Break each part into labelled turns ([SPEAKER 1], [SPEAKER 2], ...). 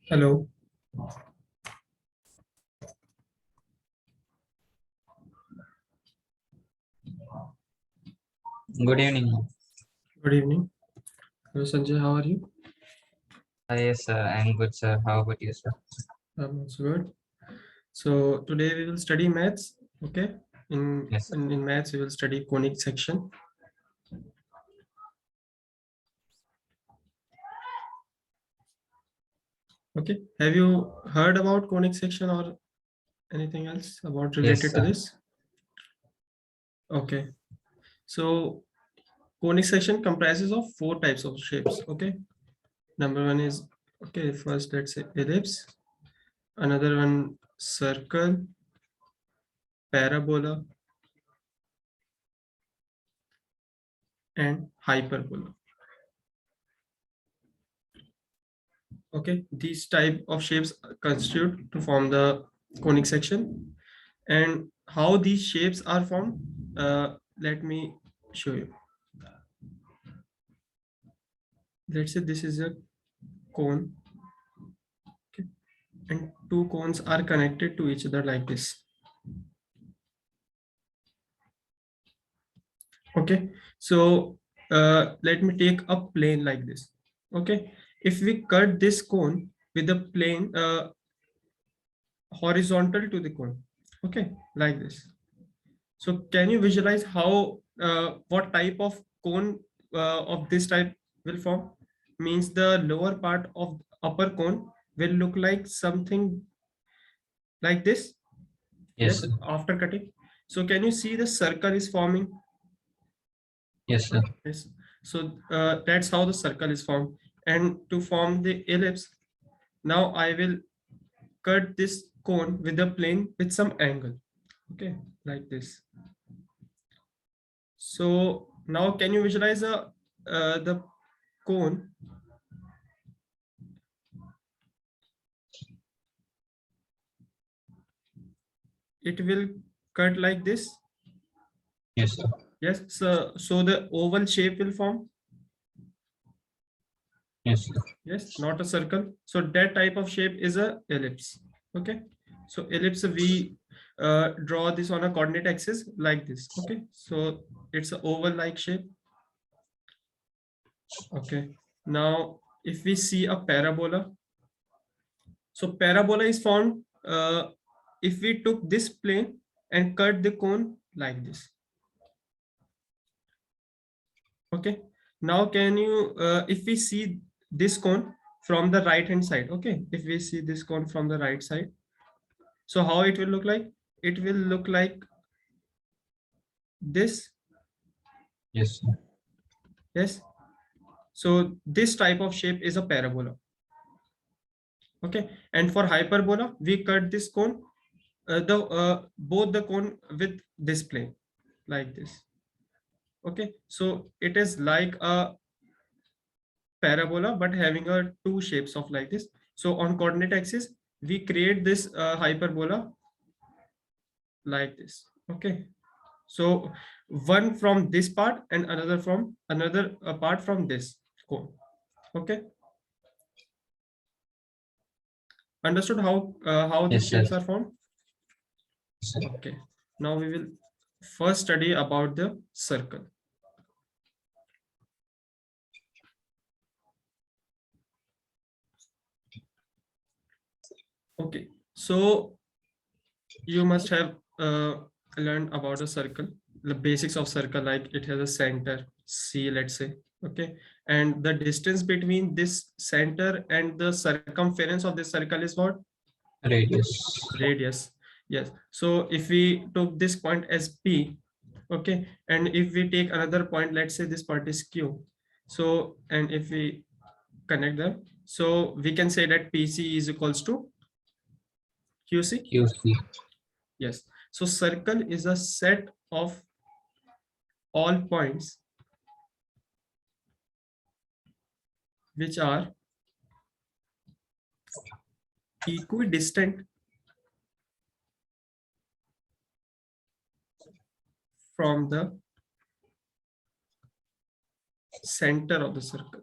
[SPEAKER 1] Hello.
[SPEAKER 2] Good evening.
[SPEAKER 1] Good evening. Hello, Sanjay. How are you?
[SPEAKER 2] Yes, sir. I'm good, sir. How about you, sir?
[SPEAKER 1] I'm also good. So today we will study maths. Okay. In
[SPEAKER 2] Yes, sir.
[SPEAKER 1] in maths we will study conic section. Okay. Have you heard about conic section or anything else about
[SPEAKER 2] Yes,
[SPEAKER 1] related to
[SPEAKER 2] sir.
[SPEAKER 1] this? Okay. So conic section comprises of four types of shapes. Okay. Number one is okay. First, let's say ellipse. Another one circle, parabola, and hyperbola. Okay, these type of shapes constitute to form the conic section. And how these shapes are formed, let me show you. Let's say this is a cone, okay, and two cones are connected to each other like this. Okay, so let me take a plane like this. Okay, if we cut this cone with a plane horizontal to the cone, okay, like this. So can you visualize how what type of cone of this type will form? Means the lower part of upper cone will look like something like this.
[SPEAKER 2] Yes,
[SPEAKER 1] Yes,
[SPEAKER 2] sir.
[SPEAKER 1] after cutting. So can you see the circle is forming?
[SPEAKER 2] Yes, sir.
[SPEAKER 1] Yes. So that's how the circle is formed. And to form the ellipse, now I will cut this cone with a plane with some angle. Okay, like this. So now can you visualize the cone? It will cut like this.
[SPEAKER 2] Yes, sir.
[SPEAKER 1] Yes, so the oval shape will form.
[SPEAKER 2] Yes, sir.
[SPEAKER 1] Yes, not a circle. So that type of shape is a ellipse. Okay, so ellipse we draw this on a coordinate axis like this. Okay, so it's an oval like shape. Okay, now if we see a parabola, so parabola is formed if we took this plane and cut the cone like this. Okay, now can you if we see this cone from the right hand side, okay, if we see this cone from the right side, so how it will look like? It will look like this.
[SPEAKER 2] Yes, sir.
[SPEAKER 1] Yes, so this type of shape is a parabola. Okay, and for hyperbola we cut this cone the both the cone with this plane like this. Okay, so it is like a parabola but having a two shapes of like this. So on coordinate axis we create this hyperbola like this. Okay, so one from this part and another from another part from this cone. Okay, understood how these
[SPEAKER 2] Yes, sir.
[SPEAKER 1] shapes are formed?
[SPEAKER 2] Yes, sir.
[SPEAKER 1] Okay, now we will first study about the circle. Okay, so you must have learned about a circle, the basics of circle, like it has a center C, let's say. Okay, and the distance between this center and the circumference of this circle is what?
[SPEAKER 2] Radius.
[SPEAKER 1] Radius. Yes, so if we took this point as P, okay, and if we take another point, let's say this point is Q, so and if we connect them, so we can say that PC is equals to QC.
[SPEAKER 2] QC.
[SPEAKER 1] Yes. So circle is a set of all points which are equidistant from the center of the circle.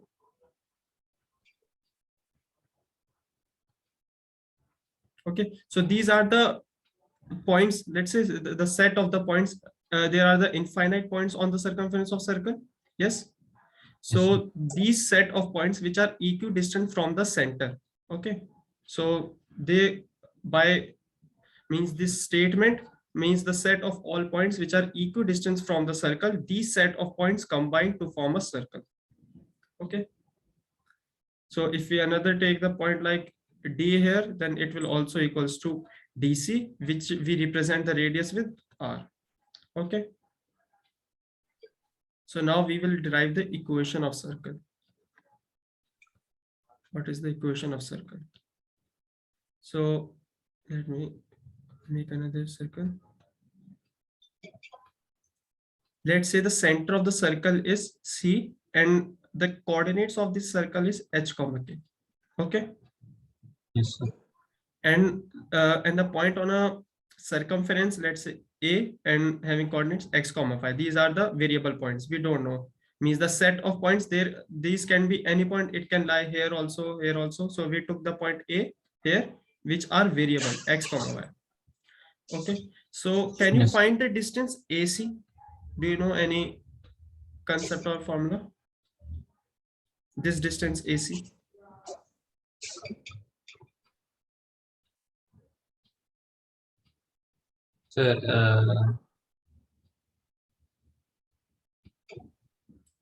[SPEAKER 1] Okay, so these are the points. Let's say the set of the points. There are the infinite points on the circumference of circle. Yes. So these set of points which are equidistant from the center. Okay, so they by means this statement means the set of all points which are equidistant from the circle. These set of points combine to form a circle. Okay, so if we another take the point like D here, then it will also equals to DC, which we represent the radius with R. Okay, so now we will derive the equation of circle. What is the equation of circle? So let me make another circle. Let's say the center of the circle is C and the coordinates of this circle is H comma K. Okay,
[SPEAKER 2] Yes, sir.
[SPEAKER 1] and the point on a circumference, let's say A, and having coordinates X comma 5. These are the variable points. We don't know. Means the set of points there. These can be any point. It can lie here also, here also. So we took the point A here, which are variable X comma Y. Okay, so can you
[SPEAKER 2] Yes.
[SPEAKER 1] find the distance AC? Do you know any concept or formula? This distance AC.
[SPEAKER 2] Sir,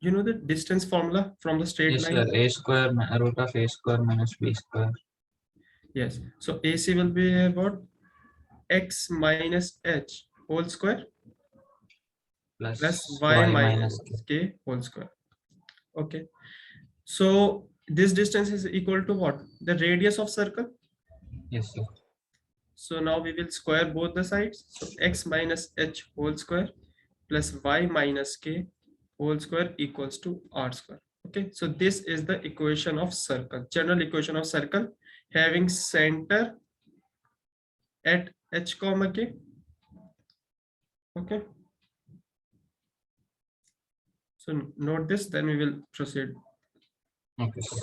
[SPEAKER 1] You know the distance formula from the straight
[SPEAKER 2] yes, sir.
[SPEAKER 1] line?
[SPEAKER 2] A square root of A square minus B square
[SPEAKER 1] Yes. So AC will be about X minus H whole square plus
[SPEAKER 2] plus
[SPEAKER 1] Y
[SPEAKER 2] Y minus K.
[SPEAKER 1] minus K whole square. Okay. So this distance is equal to what? The radius of circle.
[SPEAKER 2] Yes, sir.
[SPEAKER 1] So now we will square both the sides. So X minus H whole square plus Y minus K whole square equals to R square. Okay, so this is the equation of circle, general equation of circle having center at H comma K. Okay, so note this, then we will proceed.
[SPEAKER 2] Okay, sir.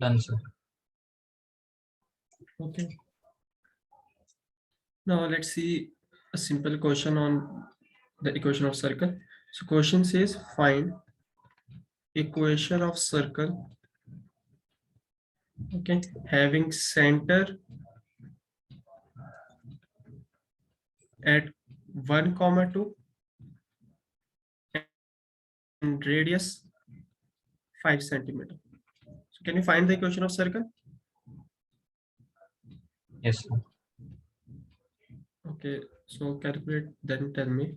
[SPEAKER 2] Done, sir.
[SPEAKER 1] Okay, now let's see a simple question on the equation of circle. So question says find equation of circle, okay, having center at 1 comma 2 and radius 5 centimeter. So can you find the equation of circle?
[SPEAKER 2] Yes, sir.
[SPEAKER 1] Okay, so calculate, then tell me.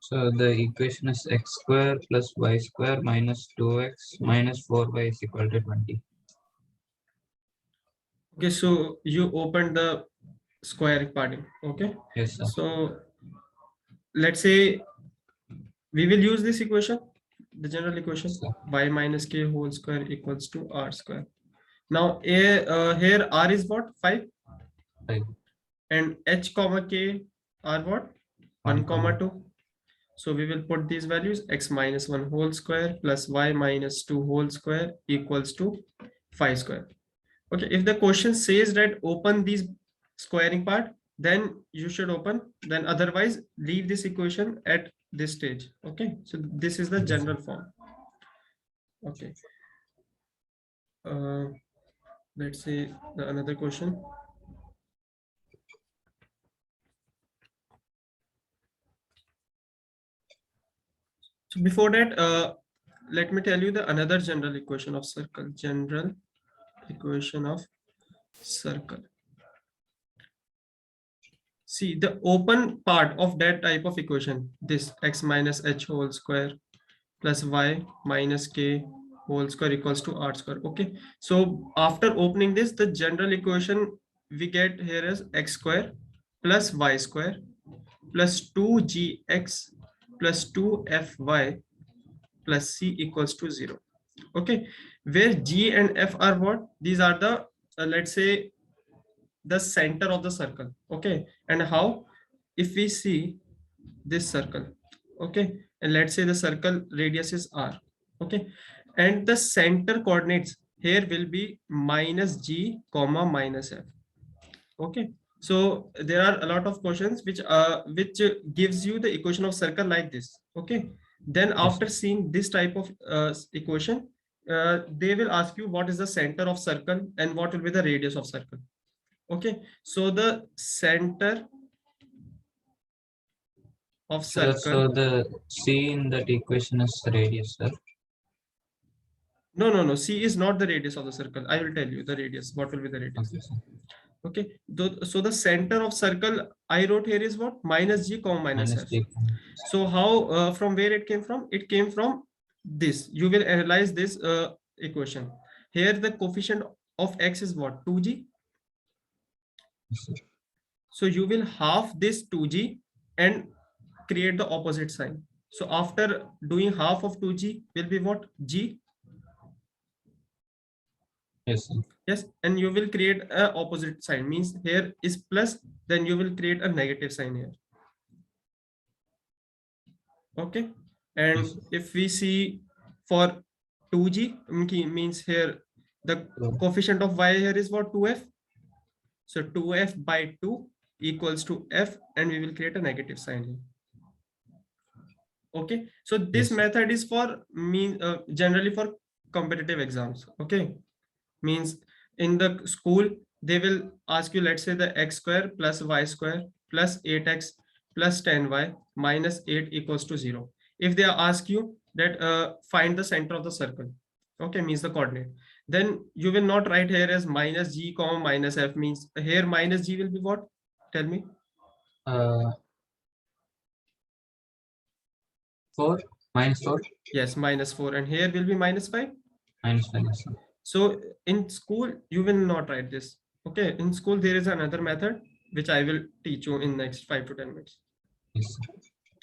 [SPEAKER 2] So the equation is x square plus y square minus 2x minus 4y is equal to 20.
[SPEAKER 1] Okay, so you opened the square parting. Okay,
[SPEAKER 2] Yes, sir.
[SPEAKER 1] so let's say we will use this equation, the general equation,
[SPEAKER 2] Yes, sir.
[SPEAKER 1] y minus k whole square equals to r square. Now here r is what, 5,
[SPEAKER 2] 5.
[SPEAKER 1] and h comma k are what, 1 comma 2. So we will put these values, x minus 1 whole square plus y minus 2 whole square equals to 5 square. Okay, if the question says that open these squaring part, then you should open, then otherwise leave this equation at this stage. Okay, so this is the general form. Okay, let's say another question. So before that, let me tell you the another general equation of circle. General equation of circle. See the open part of that type of equation, this x minus h whole square plus y minus k whole square equals to r square. Okay, so after opening this, the general equation we get here is x square plus y square plus 2gx plus 2fy plus c equals to 0. Okay, where g and f are what, these are the let's say the center of the circle. Okay, and how, if we see this circle, okay, and let's say the circle radius is r. Okay, and the center coordinates here will be minus g comma minus f. Okay, so there are a lot of questions which gives you the equation of circle like this. Okay, then after seeing this type of equation, they will ask you what is the center of circle and what will be the radius of circle. Okay, so the center of
[SPEAKER 2] So
[SPEAKER 1] circle,
[SPEAKER 2] the c in that equation is radius, sir.
[SPEAKER 1] no, c is not the radius of the circle. I will tell you the radius, what will be the radius.
[SPEAKER 2] Okay, sir.
[SPEAKER 1] Okay, so the center of circle I wrote here is what, minus g comma minus
[SPEAKER 2] Minus
[SPEAKER 1] f.
[SPEAKER 2] g.
[SPEAKER 1] So how, from where it came from, it came from this. You will analyze this equation. Here the coefficient of x is what, 2g.
[SPEAKER 2] Yes, sir.
[SPEAKER 1] So you will half this 2g and create the opposite sign. So after doing half of 2g will be what, g.
[SPEAKER 2] Yes, sir.
[SPEAKER 1] Yes, and you will create a opposite sign, means here is plus, then you will create a negative sign here. Okay, and
[SPEAKER 2] Yes, sir.
[SPEAKER 1] if we see for 2g, means here the coefficient of y here is what, 2f. So 2f by 2 equals to f, and we will create a negative sign here. Okay, so this
[SPEAKER 2] Yes, sir.
[SPEAKER 1] method is for generally for competitive exams. Okay, means in the school they will ask you, let's say the x square plus y square plus 8x plus 10y minus 8 equals to 0. If they ask you that find the center of the circle, okay, means the coordinate, then you will not write here as minus g comma minus f, means here minus g will be what, tell me.
[SPEAKER 2] 4 minus 4
[SPEAKER 1] Yes, minus 4, and here will be minus 5.
[SPEAKER 2] minus 5. Yes, sir.
[SPEAKER 1] So in school you will not write this. Okay, in school there is another method which I will teach you in next 5 to 10 minutes.
[SPEAKER 2] Yes, sir.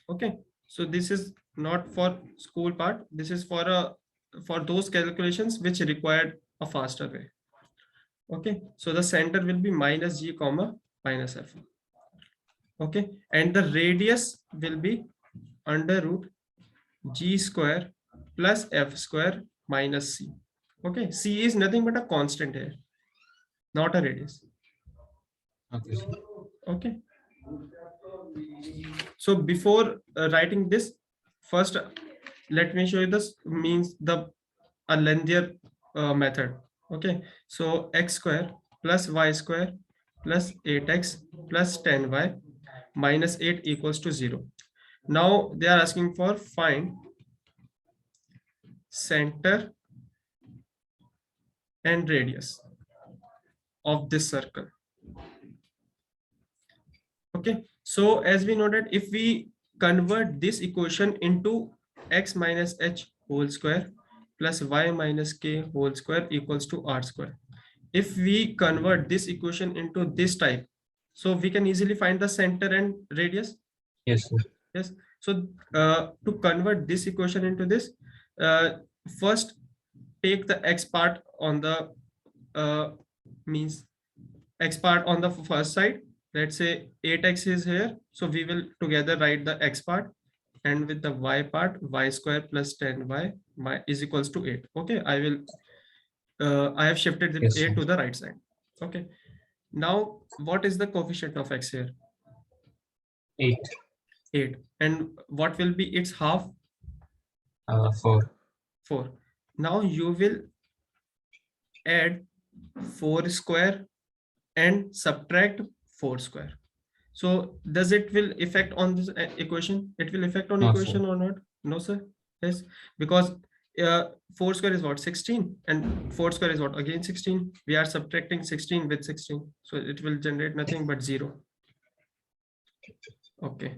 [SPEAKER 1] Okay, so this is not for school part, this is for those calculations which required a faster way. Okay, so the center will be minus g comma minus f. Okay, and the radius will be under root g square plus f square minus c. Okay, c is nothing but a constant here, not a radius.
[SPEAKER 2] Okay, sir.
[SPEAKER 1] Okay, so before writing this, first let me show you this, means the a lengthier method. Okay, so x square plus y square plus 8x plus 10y minus 8 equals to 0. Now they are asking for find center and radius of this circle. Okay, so as we know that if we convert this equation into x minus h whole square plus y minus k whole square equals to r square. If we convert this equation into this type, so we can easily find the center and radius.
[SPEAKER 2] Yes, sir.
[SPEAKER 1] Yes. So to convert this equation into this, first take the x part on the means x part on the first side. Let's say 8x is here, so we will together write the x part, and with the y part, y square plus 10y is equals to 8. Okay, I have shifted the
[SPEAKER 2] Yes,
[SPEAKER 1] 8
[SPEAKER 2] sir.
[SPEAKER 1] to the right side. Okay, now what is the coefficient of x here?
[SPEAKER 2] 8,
[SPEAKER 1] 8. And what will be its half?
[SPEAKER 2] 4.
[SPEAKER 1] 4. Now you will add 4 square and subtract 4 square. So does it will affect on this equation? It will affect on
[SPEAKER 2] No,
[SPEAKER 1] equation
[SPEAKER 2] sir.
[SPEAKER 1] or not? No, sir. Yes, because 4 square is what? 16, and 4 square is what? Again 16. We are subtracting 16 with 16, so it will generate nothing but 0. Okay.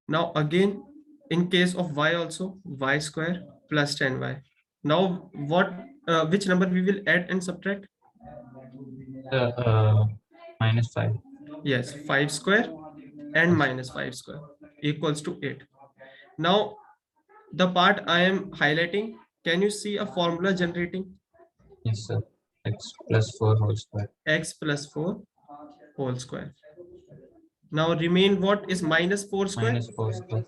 [SPEAKER 1] Now again, in case of y also, y square plus 10y. Now what? Which number we will add and subtract?
[SPEAKER 2] Minus 5.
[SPEAKER 1] Yes, 5 square and minus 5 square equals to 8. Now the part I am highlighting, can you see a formula generating?
[SPEAKER 2] Yes, sir. X plus 4 whole square.
[SPEAKER 1] X plus 4 whole square. Now remain what is minus 4 square.
[SPEAKER 2] Minus 4 square.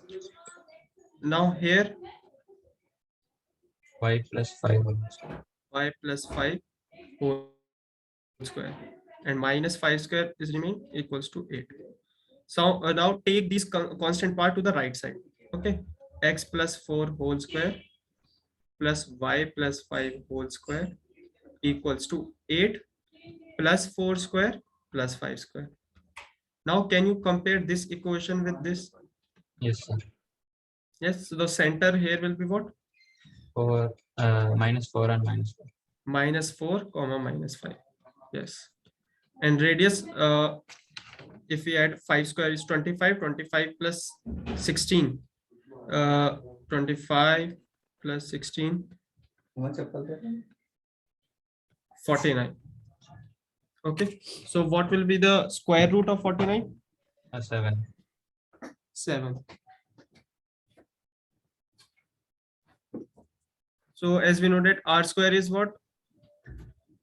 [SPEAKER 1] Now here
[SPEAKER 2] Y plus 5 whole square.
[SPEAKER 1] y plus 5 whole square, and minus 5 square is remain equals to 8. So now take this constant part to the right side. Okay, x plus 4 whole square plus y plus 5 whole square equals to 8 plus 4 square plus 5 square. Now can you compare this equation with this?
[SPEAKER 2] Yes, sir.
[SPEAKER 1] Yes, so the center here will be what?
[SPEAKER 2] 4, minus 4 and minus 5.
[SPEAKER 1] Minus 4 comma minus 5. Yes, and radius, if we add 5 square is 25, 25 plus 16, 25 plus 16, 49. Okay, so what will be the square root of 49?
[SPEAKER 2] 7.
[SPEAKER 1] 7. So as we know that r square is what?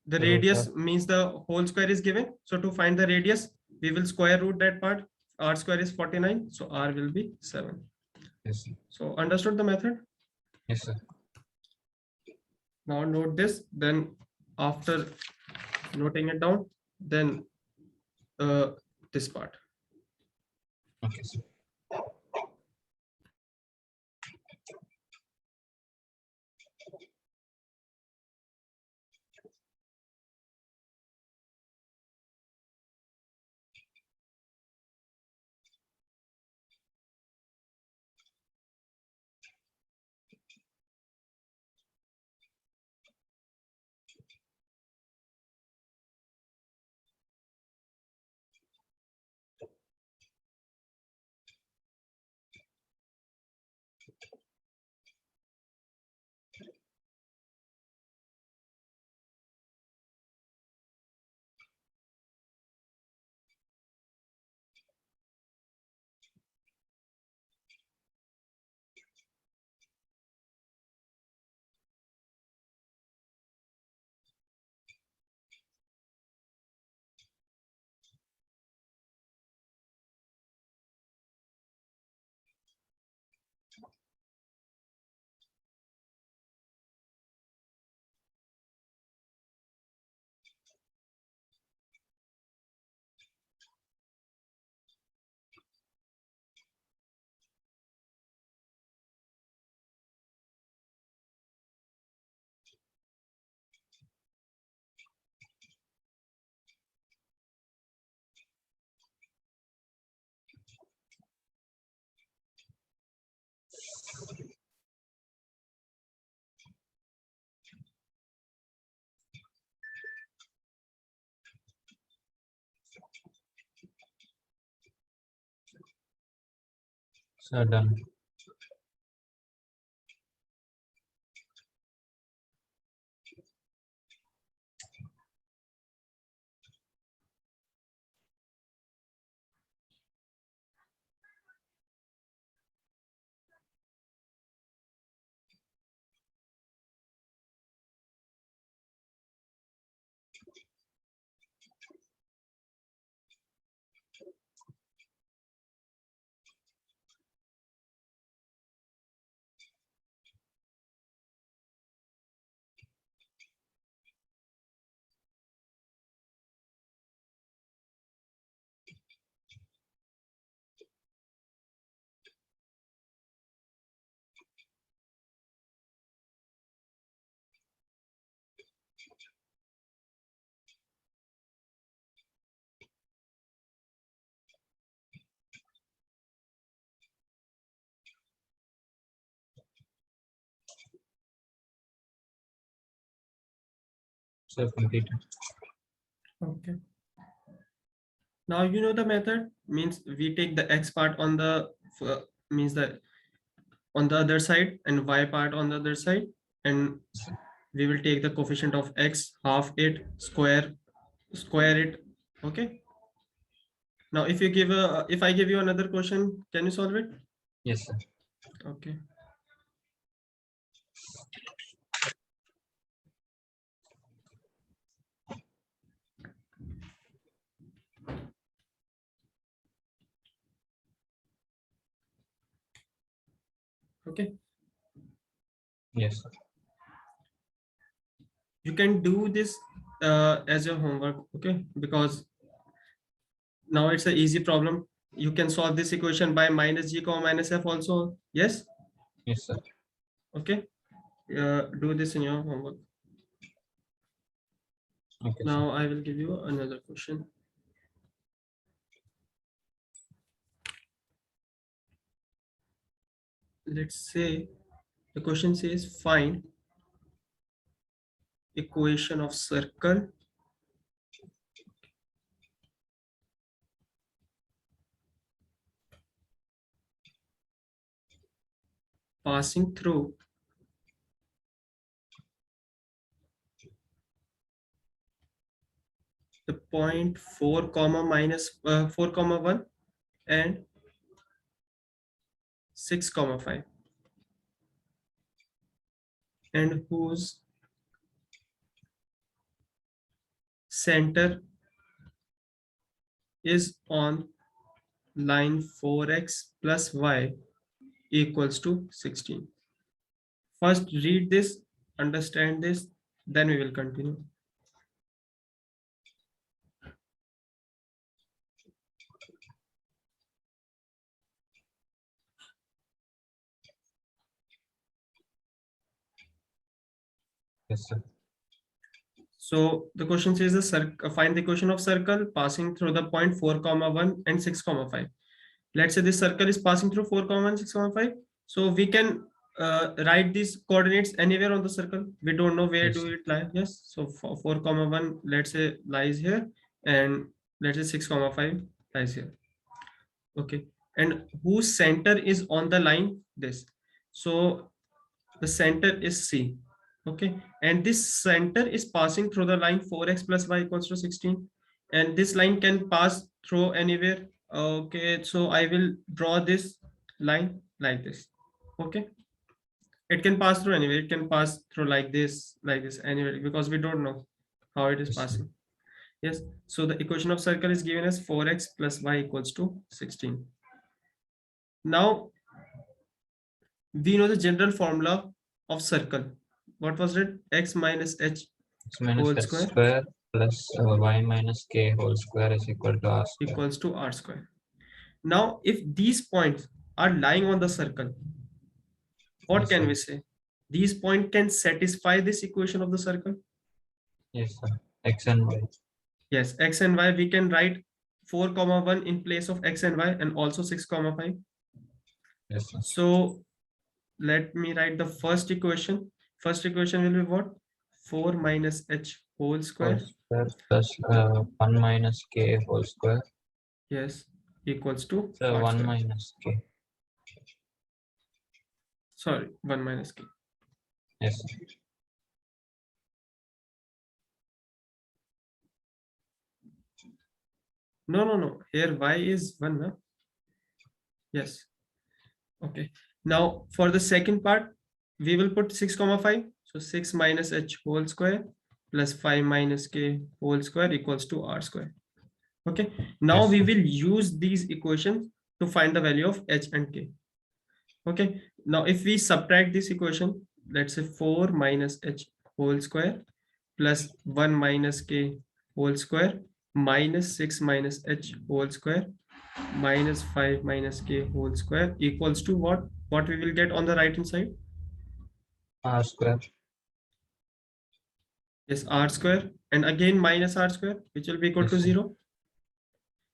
[SPEAKER 1] The
[SPEAKER 2] The root
[SPEAKER 1] radius
[SPEAKER 2] of-
[SPEAKER 1] means the whole square is given. So to find the radius, we will square root that part. R square is 49, so r will be 7.
[SPEAKER 2] Yes, sir.
[SPEAKER 1] So understood the method?
[SPEAKER 2] Yes, sir.
[SPEAKER 1] Now note this, then after noting it down, then this part.
[SPEAKER 2] Okay, sir. So done. So completed.
[SPEAKER 1] Okay. Now you know the method, means we take the x part on the means the on the other side and y part on the other side, and we will take the coefficient of x, half it, square it. Okay. Now if I give you another question, can you solve it?
[SPEAKER 2] Yes, sir.
[SPEAKER 1] Okay. Okay.
[SPEAKER 2] Yes, sir.
[SPEAKER 1] You can do this as your homework. Okay, because now it's an easy problem. You can solve this equation by minus g comma minus f also. Yes.
[SPEAKER 2] Yes, sir.
[SPEAKER 1] Okay. Do this in your homework.
[SPEAKER 2] Okay, sir.
[SPEAKER 1] Now I will give you another question. Let's say the question says find equation of circle passing through the point 4 comma minus 4 comma 1 and 6 comma 5, and whose center is on line 4x plus y equals to 16. First read this, understand this, then we will continue.
[SPEAKER 2] Yes, sir.
[SPEAKER 1] So the question says the find the equation of circle passing through the point 4 comma 1 and 6 comma 5. Let's say this circle is passing through 4 comma 1, 6 comma 5. So we can write these coordinates anywhere on the circle. We don't know where
[SPEAKER 2] Yes,
[SPEAKER 1] do
[SPEAKER 2] sir.
[SPEAKER 1] it lie. Yes. So 4 comma 1, let's say, lies here, and let's say 6 comma 5 lies here. Okay. And whose center is on the line this. So the center is C. Okay, and this center is passing through the line 4x plus y equals to 16, and this line can pass through anywhere. Okay, so I will draw this line like this. Okay, it can pass through anywhere. It can pass through like this, anywhere, because we don't know how it is
[SPEAKER 2] Yes, sir.
[SPEAKER 1] passing. Yes, so the equation of circle is given as 4x plus y equals to 16. Now we know the general formula of circle. What was it? X minus h
[SPEAKER 2] X minus
[SPEAKER 1] whole
[SPEAKER 2] h
[SPEAKER 1] square
[SPEAKER 2] square plus y minus k whole square is equal to r square.
[SPEAKER 1] equals to r square. Now, if these points are lying on the circle, what
[SPEAKER 2] Yes,
[SPEAKER 1] can
[SPEAKER 2] sir.
[SPEAKER 1] we say? These points can satisfy this equation of the circle.
[SPEAKER 2] Yes, sir. X and y.
[SPEAKER 1] Yes, x and y, we can write 4 comma 1 in place of x and y, and also 6 comma 5.
[SPEAKER 2] Yes, sir.
[SPEAKER 1] So let me write the first equation. First equation will be what? 4 minus h whole square.
[SPEAKER 2] Whole square plus 1 minus k whole square.
[SPEAKER 1] Yes, equals to
[SPEAKER 2] So
[SPEAKER 1] r
[SPEAKER 2] 1
[SPEAKER 1] square.
[SPEAKER 2] minus k.
[SPEAKER 1] sorry, 1 minus k.
[SPEAKER 2] Yes, sir.
[SPEAKER 1] No. Here y is 1, no? Yes. Okay. Now for the second part, we will put 6 comma 5. So 6 minus h whole square plus 5 minus k whole square equals to r square. Okay. Now
[SPEAKER 2] Yes,
[SPEAKER 1] we
[SPEAKER 2] sir.
[SPEAKER 1] will use these equations to find the value of h and k. Okay. Now if we subtract this equation, let's say 4 minus h whole square plus 1 minus k whole square minus 6 minus h whole square minus 5 minus k whole square equals to what? What we will get on the right hand side?
[SPEAKER 2] R square.
[SPEAKER 1] Is r square and again minus r square, which will be equal
[SPEAKER 2] Yes,
[SPEAKER 1] to
[SPEAKER 2] sir.
[SPEAKER 1] 0.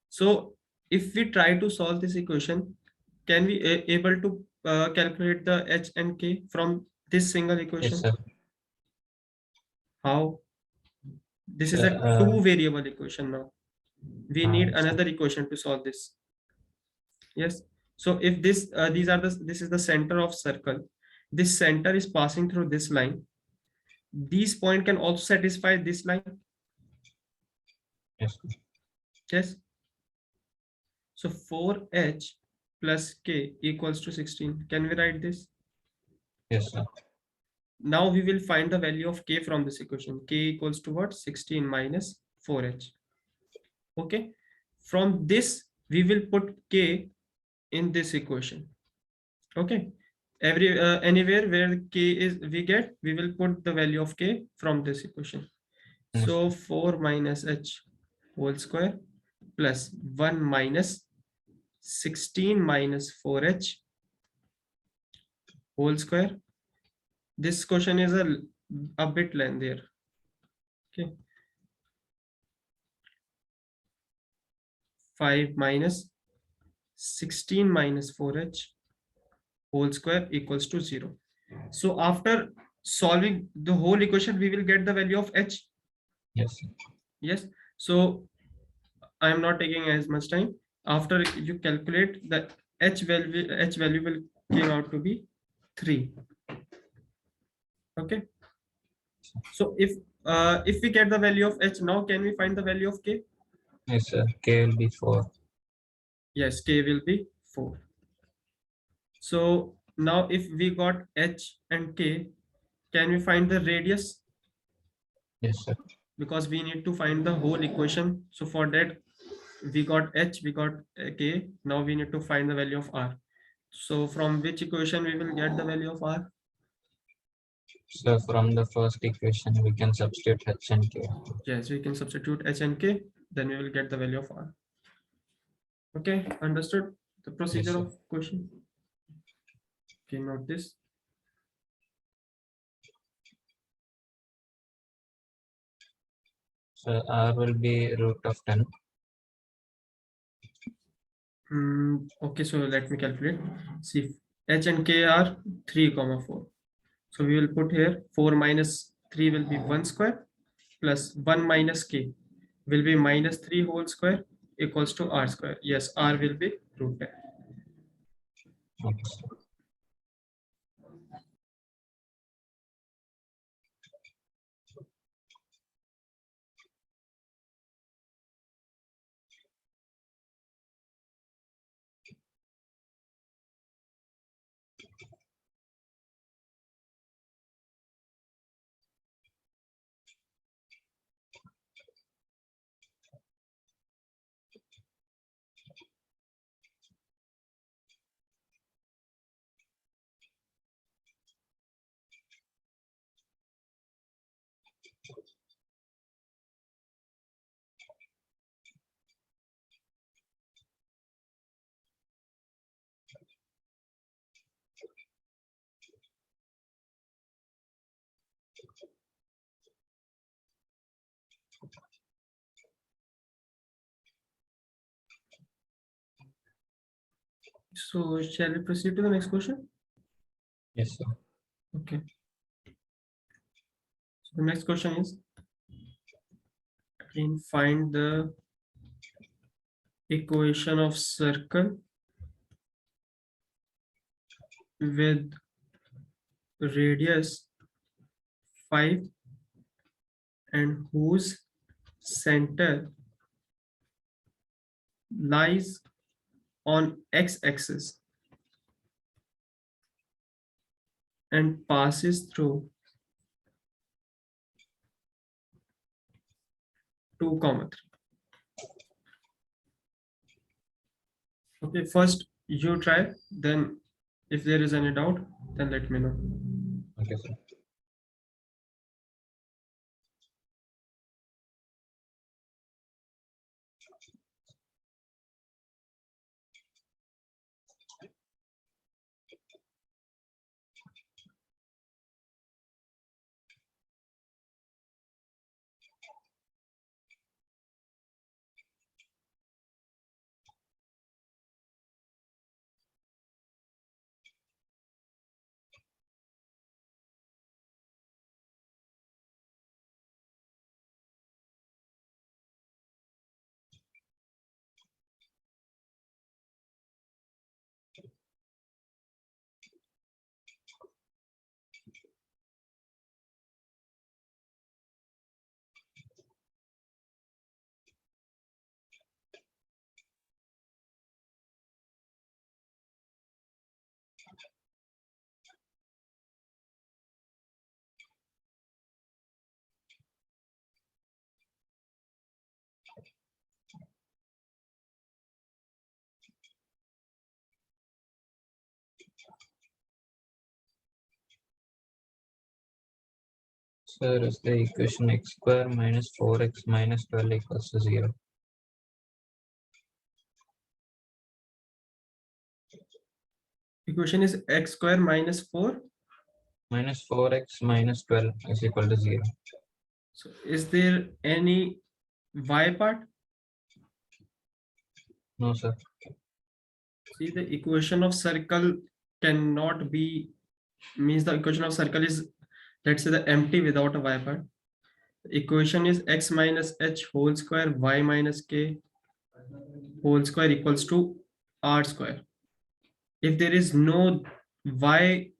[SPEAKER 1] So if we try to solve this equation, can we able to calculate the h and k from this single
[SPEAKER 2] Yes,
[SPEAKER 1] equation?
[SPEAKER 2] sir.
[SPEAKER 1] How? This is
[SPEAKER 2] Sir,
[SPEAKER 1] a two variable equation now. We need
[SPEAKER 2] yes, sir.
[SPEAKER 1] another equation to solve this. Yes. So if this this is the center of circle, this center is passing through this line. These point can also satisfy this line.
[SPEAKER 2] Yes, sir.
[SPEAKER 1] Yes. So 4h plus k equals to 16. Can we write this?
[SPEAKER 2] Yes, sir.
[SPEAKER 1] Now we will find the value of k from this equation. K equals to what? 16 minus 4h. Okay. From this, we will put k in this equation. Okay. Anywhere where k is we get, we will put the value of k from this equation.
[SPEAKER 2] Yes,
[SPEAKER 1] So 4 minus h whole square plus 1 minus 16 minus 4h whole square. This question is a bit lengthier. Okay. 5 minus 16 minus 4h whole square equals to 0. So after solving the whole equation, we will get the value of h.
[SPEAKER 2] yes, sir.
[SPEAKER 1] Yes. So I am not taking as much time. After you calculate the h value will came out to be 3. Okay. So if we get the value of h, now can we find the value of k?
[SPEAKER 2] Yes, sir. K will be 4.
[SPEAKER 1] Yes, k will be 4. So now if we got h and k, can we find the radius?
[SPEAKER 2] Yes, sir.
[SPEAKER 1] Because we need to find the whole equation. So for that, we got h, we got k. Now we need to find the value of r. So from which equation we will get the value of r?
[SPEAKER 2] So from the first equation, we can substitute h and k.
[SPEAKER 1] Yes, we can substitute h and k, then we will get the value of r. Okay, understood the procedure
[SPEAKER 2] sir.
[SPEAKER 1] of question? Okay, note this.
[SPEAKER 2] So r will be root of 10.
[SPEAKER 1] Okay, so let me calculate. See, h and k are 3, 4. So we will put here 4 minus 3 will be 1 square plus 1 minus k will be minus 3 whole square equals to r square. Yes, r will be root 10.
[SPEAKER 2] Okay, sir.
[SPEAKER 1] So shall we proceed to the next question?
[SPEAKER 2] Yes, sir.
[SPEAKER 1] Okay. So the next question is, again, find the equation of circle with radius 5 and whose center lies on x-axis and passes through 2, 3. Okay, first you try, then if there is any doubt, then let me know.
[SPEAKER 2] Okay, sir. Sir, is the equation x square minus 4x minus 12 equals to 0?
[SPEAKER 1] Equation is x square minus 4.
[SPEAKER 2] Minus 4x minus 12 is equal to 0.
[SPEAKER 1] So is there any y part?
[SPEAKER 2] No, sir.
[SPEAKER 1] See, the equation of circle cannot be, means the equation of circle is, let's say, the empty without a y part. The equation is x minus h whole square y minus k whole square equals to r square. If there is no y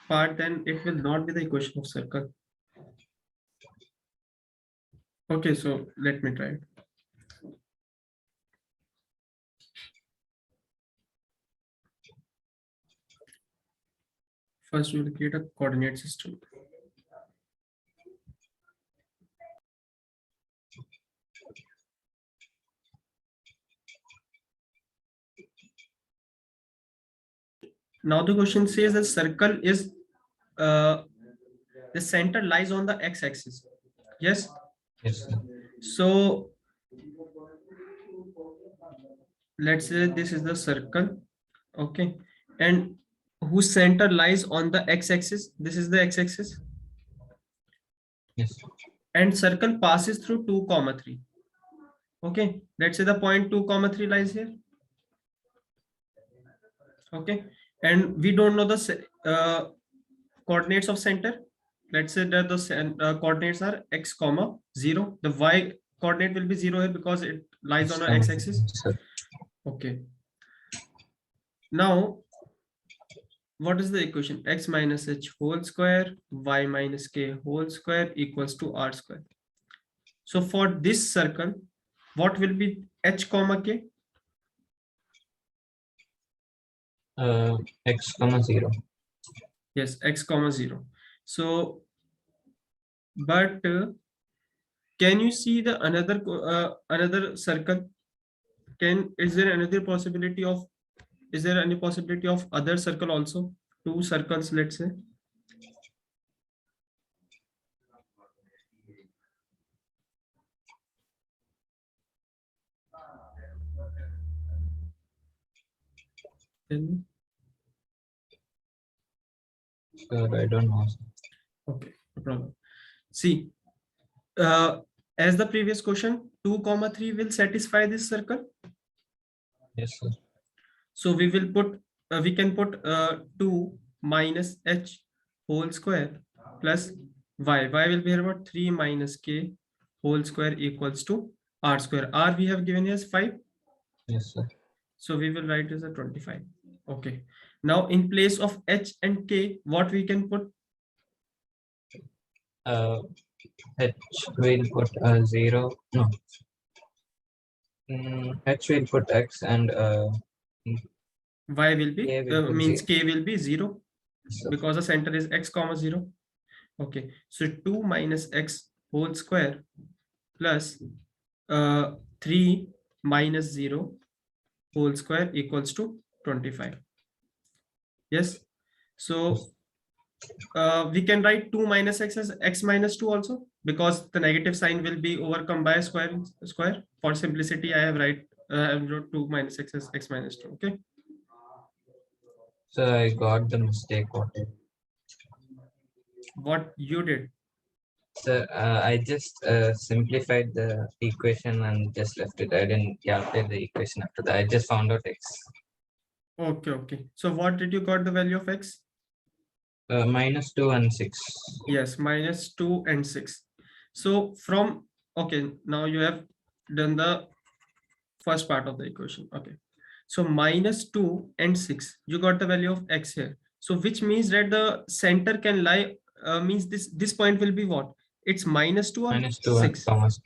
[SPEAKER 1] part, then it will not be the equation of circle. Okay, so let me try it. First, we will create a coordinate system. Now the question says the circle is the center lies on the x-axis. Yes.
[SPEAKER 2] Yes, sir.
[SPEAKER 1] So let's say this is the circle. Okay, and whose center lies on the x-axis? This is the x-axis.
[SPEAKER 2] Yes.
[SPEAKER 1] And circle passes through 2, 3. Okay, let's say the point 2, 3 lies here. Okay, and we don't know the coordinates of center. Let's say that the coordinates are x, 0. The y coordinate will be 0 here because it lies on an x-axis.
[SPEAKER 2] Sir.
[SPEAKER 1] Okay. Now, what is the equation? X minus h whole square y minus k whole square equals to r square. So for this circle, what will be h, k?
[SPEAKER 2] X, 0.
[SPEAKER 1] Yes, x, 0. So, but can you see the another circle? Is there another possibility of, is there any possibility of other circle also? 2 circles, let's say. Tell me.
[SPEAKER 2] Sir, I don't know.
[SPEAKER 1] Okay, no problem. See, as the previous question, 2, 3 will satisfy this circle.
[SPEAKER 2] Yes, sir.
[SPEAKER 1] So we will put, we can put 2 minus h whole square plus y. Y will be about 3 minus k whole square equals to r square. R we have given as 5.
[SPEAKER 2] Yes, sir.
[SPEAKER 1] So we will write as a 25. Okay. Now in place of h and k, what we can put?
[SPEAKER 2] H will put 0. No. H will put x and
[SPEAKER 1] Y will be
[SPEAKER 2] K will put
[SPEAKER 1] means
[SPEAKER 2] 0.
[SPEAKER 1] K will be 0
[SPEAKER 2] So,
[SPEAKER 1] because the center is x comma 0. Okay, so 2 minus x whole square plus 3 minus 0 whole square equals to 25. Yes, so we can write 2 minus x as x minus 2 also, because the negative sign will be overcome by square. For simplicity, I have wrote 2 minus x as x minus 2. Okay,
[SPEAKER 2] so I got the mistake.
[SPEAKER 1] what you did?
[SPEAKER 2] So I just simplified the equation and just left it. I didn't calculate the equation after that. I just found out x.
[SPEAKER 1] Okay. So what did you got the value of x?
[SPEAKER 2] Minus 2 and 6.
[SPEAKER 1] Yes, minus 2 and 6. So from, okay, now you have done the first part of the equation. Okay, so minus 2 and 6, you got the value of x here. So which means that the center can lie, means this point will be what? It's minus 2 or
[SPEAKER 2] Minus 2 and
[SPEAKER 1] 6?
[SPEAKER 2] comma 6.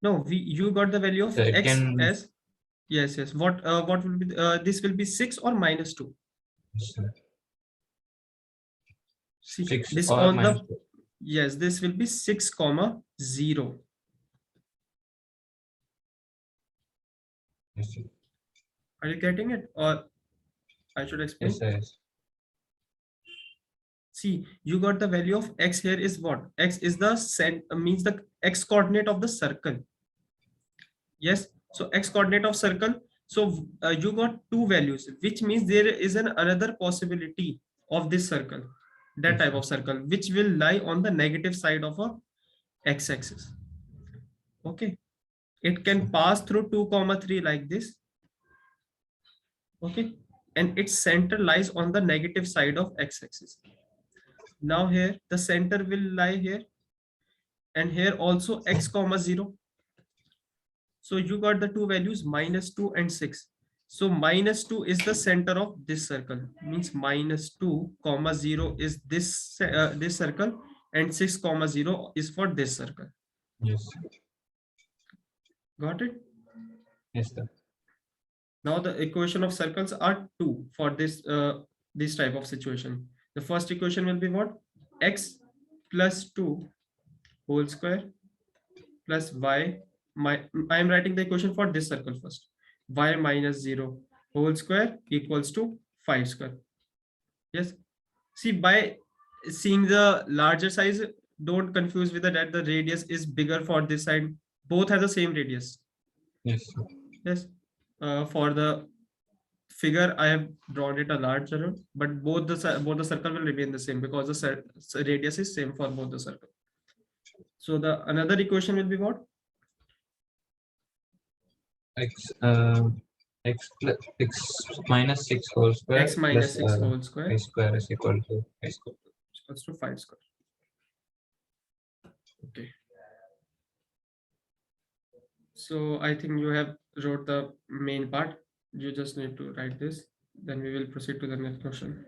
[SPEAKER 1] No, you got the value of
[SPEAKER 2] So it
[SPEAKER 1] x
[SPEAKER 2] can.
[SPEAKER 1] as, yes. What will be, this will be 6 or minus 2? See,
[SPEAKER 2] 6
[SPEAKER 1] this
[SPEAKER 2] or
[SPEAKER 1] on
[SPEAKER 2] minus
[SPEAKER 1] the,
[SPEAKER 2] 2.
[SPEAKER 1] yes, this will be 6 comma 0.
[SPEAKER 2] Yes, sir.
[SPEAKER 1] Are you getting it, or I should explain?
[SPEAKER 2] Yes, sir, yes.
[SPEAKER 1] See, you got the value of x here is what? X is the means the x coordinate of the circle. Yes, so x coordinate of circle. So you got two values, which means there is another possibility of this circle, that
[SPEAKER 2] Yes,
[SPEAKER 1] type
[SPEAKER 2] sir.
[SPEAKER 1] of circle, which will lie on the negative side of a x-axis. Okay, it can pass through 2 comma 3 like this. Okay, and its center lies on the negative side of x-axis. Now here the center will lie here, and here also x comma 0. So you got the two values minus 2 and 6. So minus 2 is the center of this circle, means minus 2 comma 0 is this circle, and 6 comma 0 is for this circle.
[SPEAKER 2] Yes, sir.
[SPEAKER 1] Got it?
[SPEAKER 2] Yes, sir.
[SPEAKER 1] Now the equation of circles are 2 for this type of situation. The first equation will be what? X plus 2 whole square plus y. I am writing the equation for this circle first. Y minus 0 whole square equals to 5 square. Yes. See, by seeing the larger size, don't confuse with that the radius is bigger for this side. Both have the same radius.
[SPEAKER 2] Yes, sir.
[SPEAKER 1] Yes. For the figure, I have drawn it a larger, but both the circle will remain the same because the radius is same for both the circle. So the another equation will be what?
[SPEAKER 2] X minus 6 whole square
[SPEAKER 1] X minus 6 whole
[SPEAKER 2] y
[SPEAKER 1] square
[SPEAKER 2] square is equal to y square.
[SPEAKER 1] equals to 5 square. Okay. So I think you have wrote the main part. You just need to write this. Then we will proceed to the next question.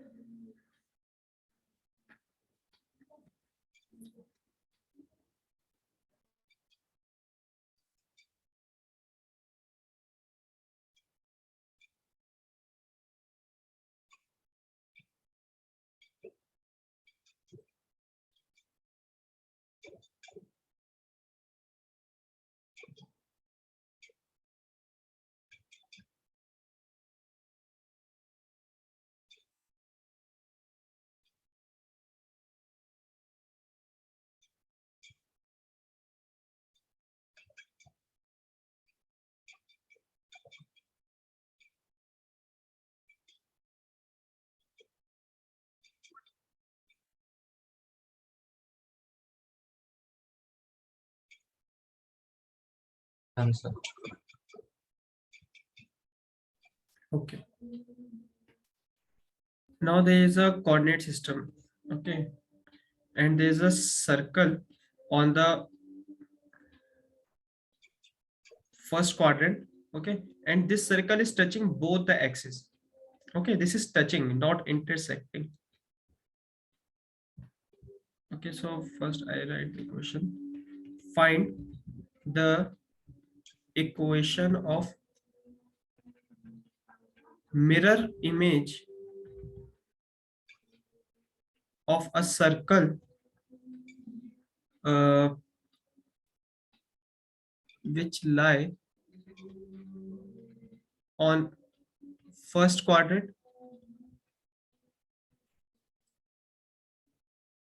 [SPEAKER 2] Answer.
[SPEAKER 1] Okay. Now there is a coordinate system. Okay. And there is a circle on the first quadrant. Okay. And this circle is touching both the axes. Okay. This is touching, not intersecting. Okay, so first I write the question. Find the equation of mirror image of a circle which lie on first quadrant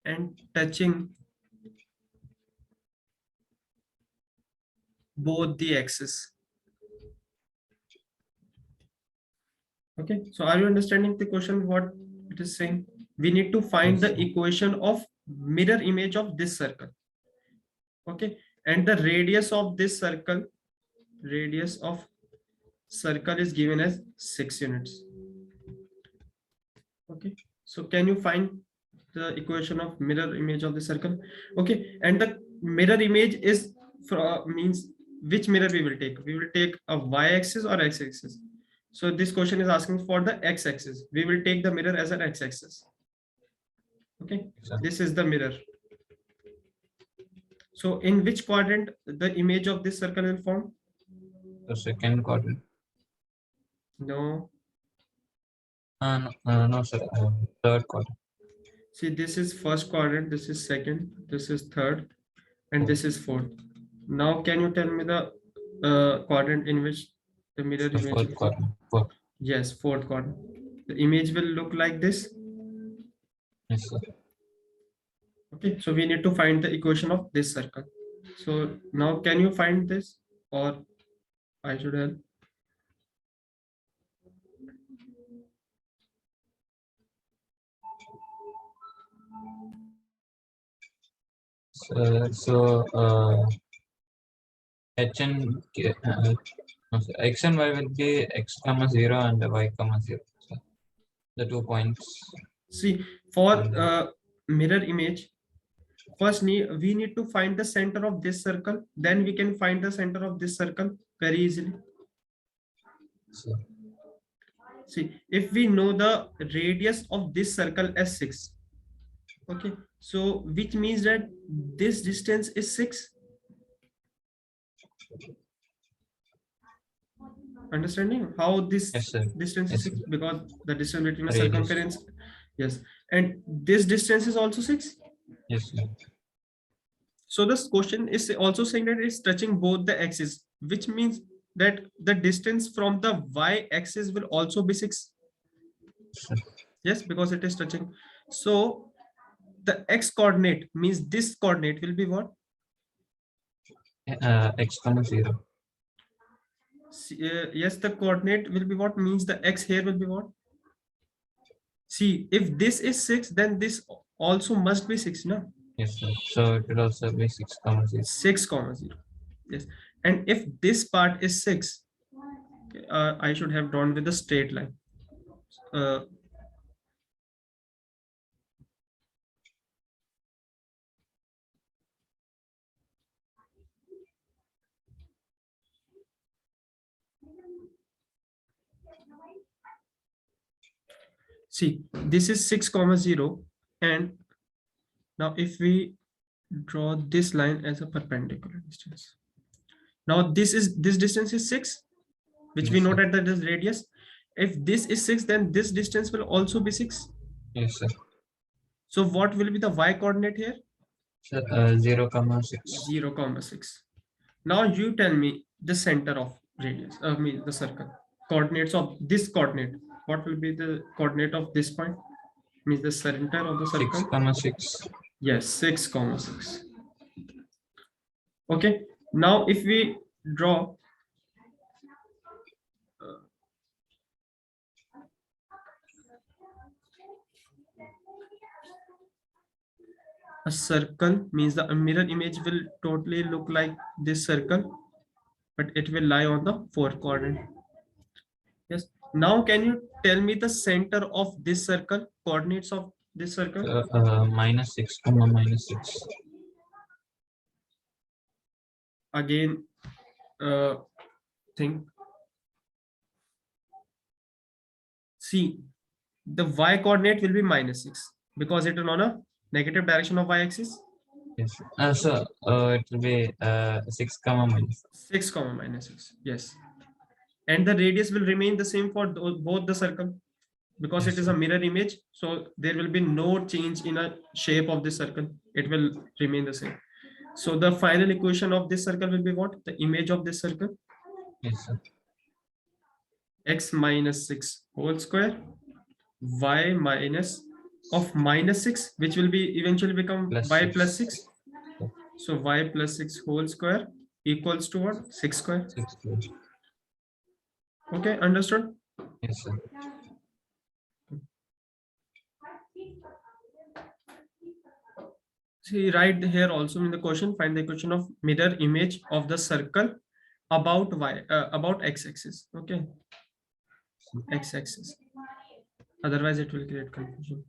[SPEAKER 1] and touching both the axes. Okay, so are you understanding the question, what it is saying? We need to find
[SPEAKER 2] Yes,
[SPEAKER 1] the
[SPEAKER 2] sir.
[SPEAKER 1] equation of mirror image of this circle. Okay, and the radius of this circle, radius of circle is given as 6 units. Okay, so can you find the equation of mirror image of the circle? Okay, and the mirror image is means which mirror we will take. We will take a y-axis or x-axis. So this question is asking for the x-axis. We will take the mirror as an x-axis. Okay,
[SPEAKER 2] Sir.
[SPEAKER 1] this is the mirror. So in which quadrant the image of this circle will form?
[SPEAKER 2] The second quadrant.
[SPEAKER 1] No,
[SPEAKER 2] No, sir. Third quadrant.
[SPEAKER 1] see, this is first quadrant, this is second, this is third, and this is fourth. Now can you tell me the quadrant in which the mirror
[SPEAKER 2] The
[SPEAKER 1] image
[SPEAKER 2] fourth
[SPEAKER 1] will form?
[SPEAKER 2] quadrant. Fourth.
[SPEAKER 1] Yes, fourth quadrant. The image will look like this.
[SPEAKER 2] Yes, sir.
[SPEAKER 1] Okay, so we need to find the equation of this circle. So now can you find this, or I should help?
[SPEAKER 2] H and no, sir. X and Y will be x comma 0 and y comma 0. So the 2 points.
[SPEAKER 1] See, for mirror image, first we need to find the center of this circle, then we can find the center of this circle very easily.
[SPEAKER 2] So,
[SPEAKER 1] See, if we know the radius of this circle as 6, okay, so which means that this distance is 6. Understanding how this
[SPEAKER 2] yes, sir.
[SPEAKER 1] distance is
[SPEAKER 2] Yes,
[SPEAKER 1] 6? Because the distance between a
[SPEAKER 2] Radius.
[SPEAKER 1] circumference, yes, and this distance is also 6.
[SPEAKER 2] Yes, sir.
[SPEAKER 1] So this question is also saying that it's touching both the axes, which means that the distance from the y-axis will also be 6.
[SPEAKER 2] Sir.
[SPEAKER 1] Yes, because it is touching. So the x coordinate means this coordinate will be what?
[SPEAKER 2] X comma 0.
[SPEAKER 1] Yes, the coordinate will be what? Means the x here will be what? See, if this is 6, then this also must be 6, no?
[SPEAKER 2] Yes, sir. So it will also be 6 comma 0.
[SPEAKER 1] 6 comma 0. Yes, and if this part is 6, I should have drawn with a straight line. See, this is 6 comma 0, and now if we draw this line as a perpendicular distance, now this distance is 6, which we
[SPEAKER 2] Yes,
[SPEAKER 1] know
[SPEAKER 2] sir.
[SPEAKER 1] that that is radius. If this is 6, then this distance will also be 6.
[SPEAKER 2] Yes, sir.
[SPEAKER 1] So what will be the y coordinate here?
[SPEAKER 2] So, 0 comma 6.
[SPEAKER 1] 0 comma 6. Now you tell me the center of radius, mean the circle. Coordinates of this coordinate. What will be the coordinate of this point? Means the center of the
[SPEAKER 2] 6
[SPEAKER 1] circle.
[SPEAKER 2] comma 6.
[SPEAKER 1] Yes, 6 comma 6. Okay. Now if we draw a circle, means the mirror image will totally look like this circle, but it will lie on the fourth quadrant. Yes. Now can you tell me the center of this circle, coordinates of this circle?
[SPEAKER 2] Minus 6 comma minus 6.
[SPEAKER 1] Again, think. See, the y coordinate will be minus 6 because it is on a Negative direction of y-axis?
[SPEAKER 2] Yes. So it will be 6 comma minus.
[SPEAKER 1] 6 comma minus 6. Yes. And the radius will remain the same for both the circle because
[SPEAKER 2] Yes,
[SPEAKER 1] it is a mirror image. So there will be no change in a shape of this circle. It will remain the same. So the final equation of this circle will be what? The image of this circle,
[SPEAKER 2] Yes, sir.
[SPEAKER 1] x minus 6 whole square, y minus of minus 6, which will be eventually become
[SPEAKER 2] Plus
[SPEAKER 1] y
[SPEAKER 2] 6.
[SPEAKER 1] plus 6. So y plus 6 whole square equals to what? 6 square.
[SPEAKER 2] 6 plus.
[SPEAKER 1] Okay, understood?
[SPEAKER 2] Yes, sir.
[SPEAKER 1] See, right here also in the question, find the equation of mirror image of the circle about about x-axis. Okay, x-axis. Otherwise, it will create confusion.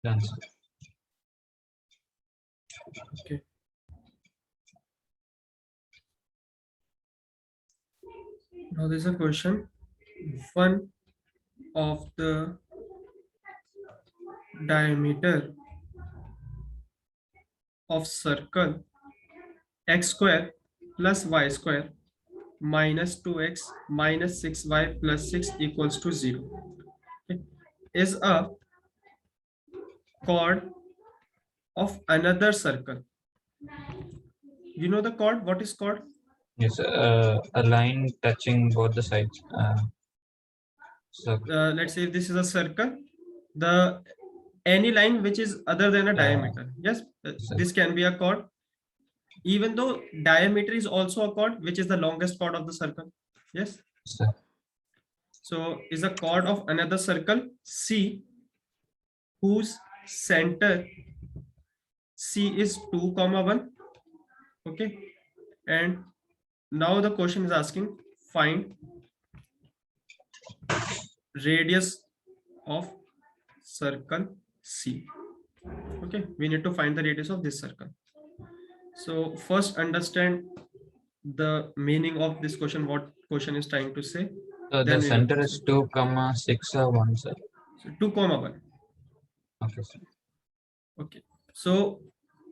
[SPEAKER 2] Done, sir.
[SPEAKER 1] Okay. Now there's a question. One of the diameter of circle x square plus y square minus 2x minus 6y plus 6 equals to 0 okay, is a chord of another circle. You know the chord? What is chord?
[SPEAKER 2] Yes, a line touching both the sides. So
[SPEAKER 1] Let's say this is a circle. The any line which is other than a diameter. Yes,
[SPEAKER 2] sir.
[SPEAKER 1] this can be a chord. Even though diameter is also a chord, which is the longest chord of the circle. Yes.
[SPEAKER 2] sir.
[SPEAKER 1] So is a chord of another circle C, whose center C is 2, 1. Okay. And now the question is asking find radius of circle C. Okay, we need to find the radius of this circle. So first understand the meaning of this question, what question is trying to say.
[SPEAKER 2] So
[SPEAKER 1] Then
[SPEAKER 2] the
[SPEAKER 1] we will
[SPEAKER 2] center is
[SPEAKER 1] proceed.
[SPEAKER 2] 2 comma 6 or 1, sir.
[SPEAKER 1] So 2, 1.
[SPEAKER 2] Okay, sir.
[SPEAKER 1] Okay, so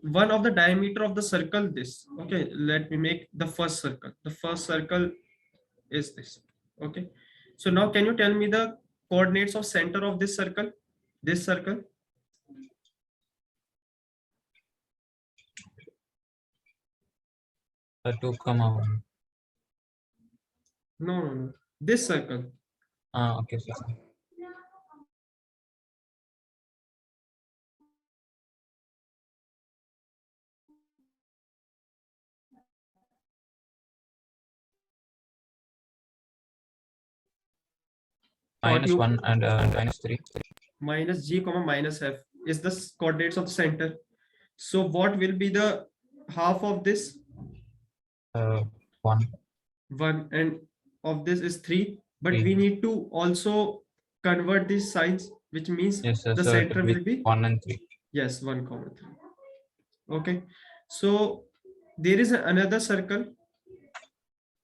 [SPEAKER 1] one of the diameter of the circle this. Okay, let me make the first circle. The first circle is this. Okay, so now can you tell me the coordinates of center of this circle? This circle.
[SPEAKER 2] 2 comma 1.
[SPEAKER 1] No. This circle.
[SPEAKER 2] Okay, sir. Minus 1 and minus 3.
[SPEAKER 1] Minus g comma minus f is the coordinates of the center. So what will be the half of this?
[SPEAKER 2] 1.
[SPEAKER 1] 1, and of this is 3. But
[SPEAKER 2] 3.
[SPEAKER 1] we need to also convert these signs, which means
[SPEAKER 2] Yes, sir.
[SPEAKER 1] the
[SPEAKER 2] So
[SPEAKER 1] center
[SPEAKER 2] it will
[SPEAKER 1] will be
[SPEAKER 2] 1 and 3.
[SPEAKER 1] yes 1, 3. Okay, so there is another circle,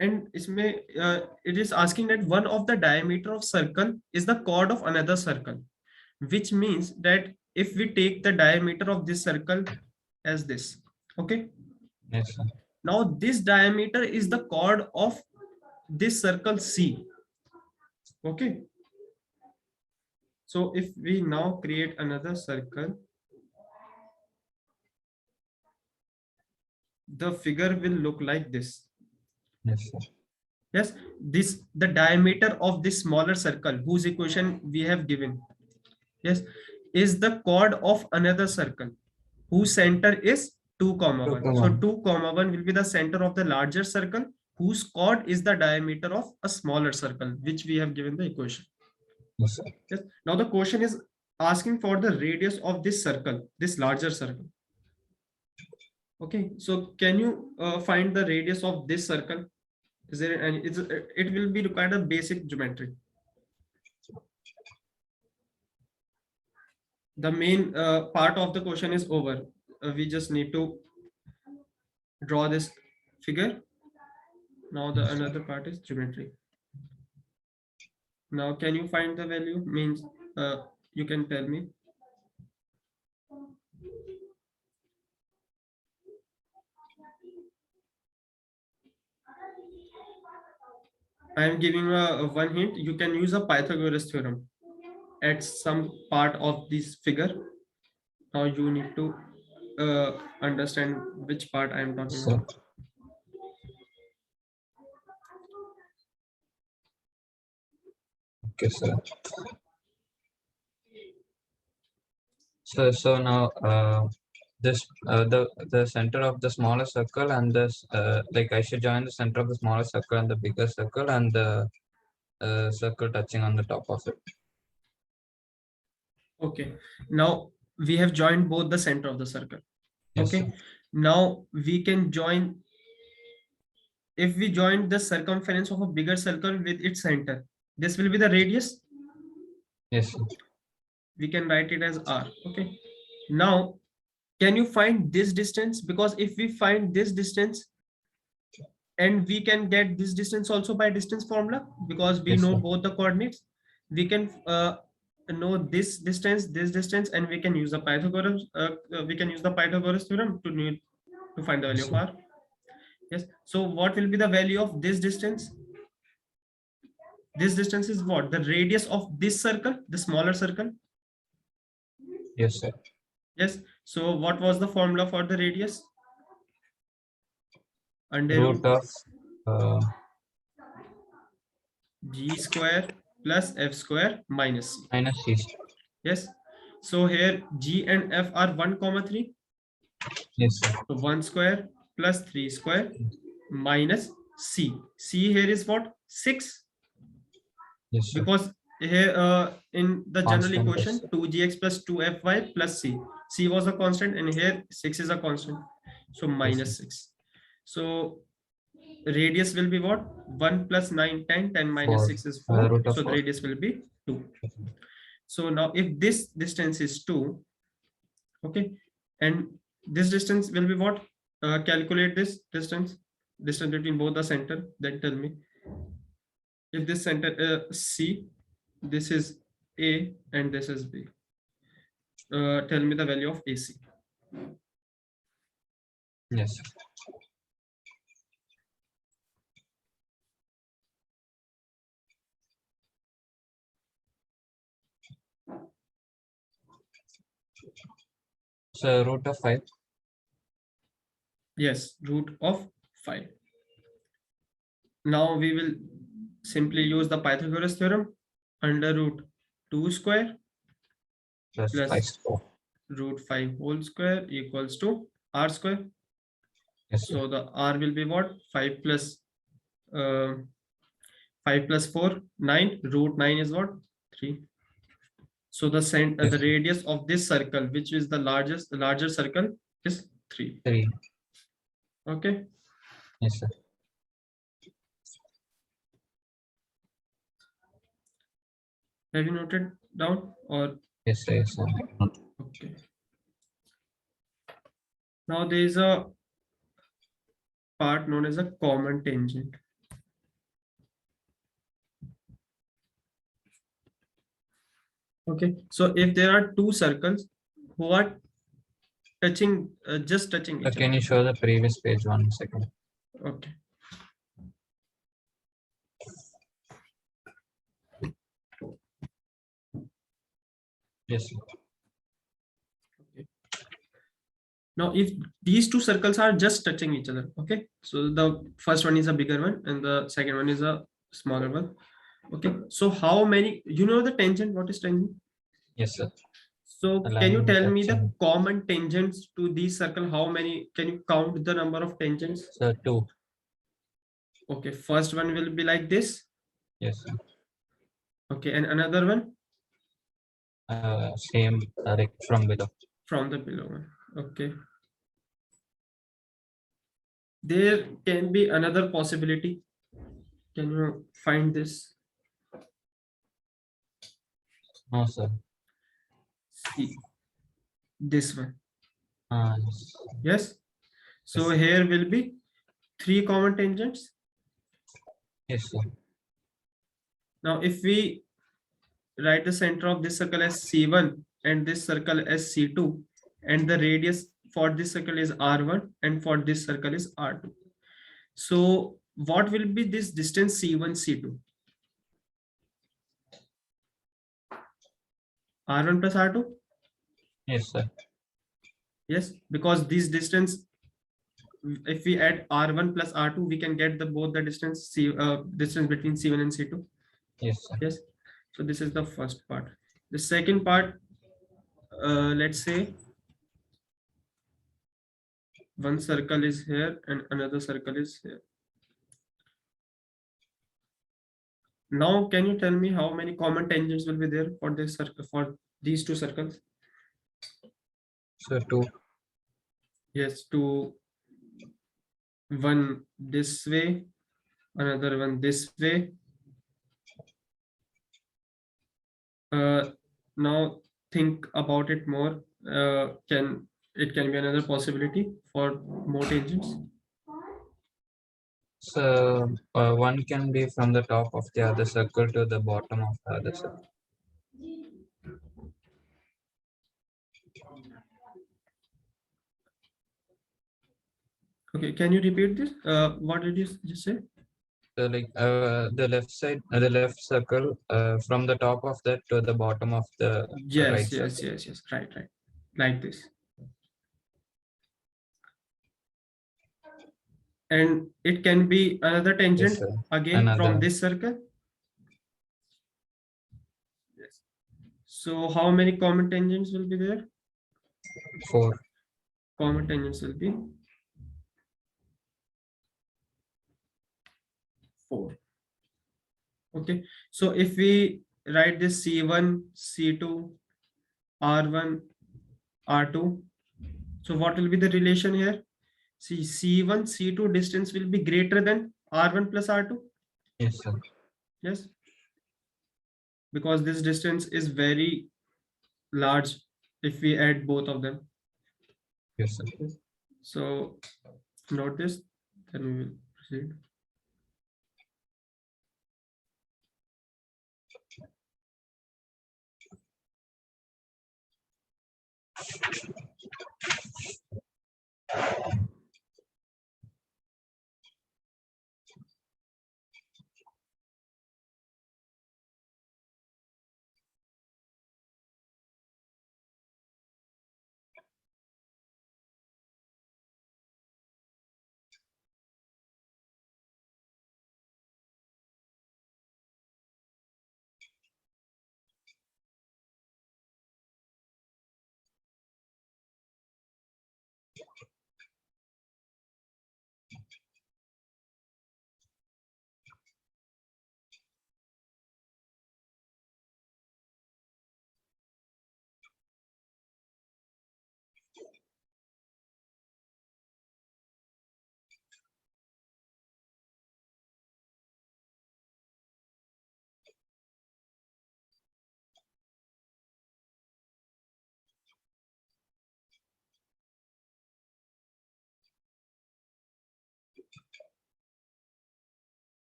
[SPEAKER 1] and it is asking that one of the diameter of circle is the chord of another circle, which means that if we take the diameter of this circle as this, okay,
[SPEAKER 2] Yes, sir.
[SPEAKER 1] now this diameter is the chord of this circle C. Okay, so if we now create another circle, the figure will look like this.
[SPEAKER 2] Yes, sir.
[SPEAKER 1] Yes, this the diameter of this smaller circle whose equation we have given, yes, is the chord of another circle whose center is 2, 1. So 2, 1 will be the center of the larger circle whose chord is the diameter of a smaller circle, which we have given the equation.
[SPEAKER 2] Yes, sir.
[SPEAKER 1] Yes. Now the question is asking for the radius of this circle, this larger circle. Okay, so can you find the radius of this circle? Is there any? It will be required a basic geometry. The main part of the question is over. We just need to draw this figure. Now the another part is geometry. Now can you find the value? Means you can tell me. I am giving one hint. You can use a Pythagoras theorem at some part of this figure. Now you need to understand which part I am talking
[SPEAKER 2] Sir.
[SPEAKER 1] about.
[SPEAKER 2] Okay, sir. So now this the center of the smaller circle and this like I should join the center of the smaller circle and the bigger circle and the circle touching on the top of it.
[SPEAKER 1] Okay. Now we have joined both the center of the circle.
[SPEAKER 2] Yes,
[SPEAKER 1] Okay.
[SPEAKER 2] sir.
[SPEAKER 1] Now we can join. If we join the circumference of a bigger circle with its center, this will be the radius.
[SPEAKER 2] Yes, sir.
[SPEAKER 1] We can write it as r. Okay. Now can you find this distance? Because if we find this distance, and we can get this distance also by distance formula, because we
[SPEAKER 2] Yes,
[SPEAKER 1] know
[SPEAKER 2] sir.
[SPEAKER 1] both the coordinates, we can know this distance, and we can use the Pythagoras theorem to find the value of r. Yes. So what will be the value of this distance? This distance is what? The radius of this circle, the smaller circle.
[SPEAKER 2] Yes, sir.
[SPEAKER 1] Yes. So what was the formula for the radius? Under
[SPEAKER 2] Root of
[SPEAKER 1] g square plus f square minus c.
[SPEAKER 2] minus c.
[SPEAKER 1] Yes. So here g and f are 1,3.
[SPEAKER 2] Yes, sir.
[SPEAKER 1] So 1 square plus 3 square minus c. C here is what? 6.
[SPEAKER 2] Yes, sir.
[SPEAKER 1] Because here in the general
[SPEAKER 2] Constant,
[SPEAKER 1] equation
[SPEAKER 2] yes, sir.
[SPEAKER 1] 2gx plus 2fy plus c. C was a constant and here 6 is a constant. So minus 6. So radius will be what? 1 plus 9, 10, 10 minus
[SPEAKER 2] 4.
[SPEAKER 1] 6 is 4.
[SPEAKER 2] Root of
[SPEAKER 1] So the
[SPEAKER 2] 4.
[SPEAKER 1] radius will be 2. So now if this distance is 2, okay, and this distance will be what? Calculate this distance between both the center, then tell me. If this center C, this is A and this is B. Tell me the value of AC.
[SPEAKER 2] Yes, sir. So root of 5.
[SPEAKER 1] Yes, root of 5. Now we will simply use the Pythagoras theorem. Under root 2 square
[SPEAKER 2] Plus
[SPEAKER 1] plus
[SPEAKER 2] 5 square.
[SPEAKER 1] root 5 whole square equals to r square.
[SPEAKER 2] Yes, sir.
[SPEAKER 1] So the r will be what? 5 plus 4, 9. Root 9 is what? 3. So the
[SPEAKER 2] Yes,
[SPEAKER 1] the radius of this circle, which is the larger circle, is 3.
[SPEAKER 2] 3.
[SPEAKER 1] Okay.
[SPEAKER 2] Yes, sir.
[SPEAKER 1] Have you noted down or?
[SPEAKER 2] Yes, sir. Yes, sir.
[SPEAKER 1] Okay. Now there is a part known as a common tangent. Okay, so if there are two circles who are touching, just touching
[SPEAKER 2] So
[SPEAKER 1] each
[SPEAKER 2] can you show the previous page 1 second?
[SPEAKER 1] other. Okay.
[SPEAKER 2] Yes, sir.
[SPEAKER 1] Now, if these two circles are just touching each other, okay, so the first one is a bigger one and the second one is a smaller one. Okay, so how many, you know the tangent, what is tangent?
[SPEAKER 2] Yes, sir.
[SPEAKER 1] So
[SPEAKER 2] The
[SPEAKER 1] can you
[SPEAKER 2] line
[SPEAKER 1] tell me the
[SPEAKER 2] touching.
[SPEAKER 1] common tangents to these circle? How many, can you count the number of tangents?
[SPEAKER 2] So 2.
[SPEAKER 1] Okay, first one will be like this.
[SPEAKER 2] Yes, sir.
[SPEAKER 1] Okay, and another one
[SPEAKER 2] Same, like from below.
[SPEAKER 1] from the below one. Okay. There can be another possibility. Can you find this?
[SPEAKER 2] No, sir.
[SPEAKER 1] See, this one.
[SPEAKER 2] Yes.
[SPEAKER 1] Yes. So
[SPEAKER 2] Yes.
[SPEAKER 1] here will be 3 common tangents.
[SPEAKER 2] Yes, sir.
[SPEAKER 1] Now, if we write the center of this circle as C1 and this circle as C2, and the radius for this circle is R1 and for this circle is R2. So what will be this distance C1, C2? R1 plus R2?
[SPEAKER 2] Yes, sir.
[SPEAKER 1] Yes, because this distance, if we add R1 plus R2, we can get the both the distance distance between C1 and C2.
[SPEAKER 2] Yes, sir.
[SPEAKER 1] Yes. So this is the first part. The second part, let's say one circle is here and another circle is here. Now, can you tell me how many common tangents will be there for this circle, for these 2 circles?
[SPEAKER 2] So 2.
[SPEAKER 1] Yes, one this way, another one this way. Now think about it more. It can be another possibility for more tangents?
[SPEAKER 2] So one can be from the top of the other circle to the bottom of the other circle.
[SPEAKER 1] Okay, can you repeat this? What did you just say?
[SPEAKER 2] So like the left side, the left circle, from the top of that to the bottom of the right
[SPEAKER 1] Yes,
[SPEAKER 2] circle.
[SPEAKER 1] yes. Right. Like this. And it can be another tangent
[SPEAKER 2] Yes, sir.
[SPEAKER 1] again from
[SPEAKER 2] Another.
[SPEAKER 1] this circle. Yes. So how many common tangents will be there?
[SPEAKER 2] 4.
[SPEAKER 1] Common tangents will be 4. Okay. So if we write this C1, C2, R1, R2, so what will be the relation here? See, C1, C2 distance will be greater than R1 plus R2.
[SPEAKER 2] Yes, sir.
[SPEAKER 1] Yes. Because this distance is very large if we add both of them.
[SPEAKER 2] Yes, sir.
[SPEAKER 1] So note this, then we will proceed.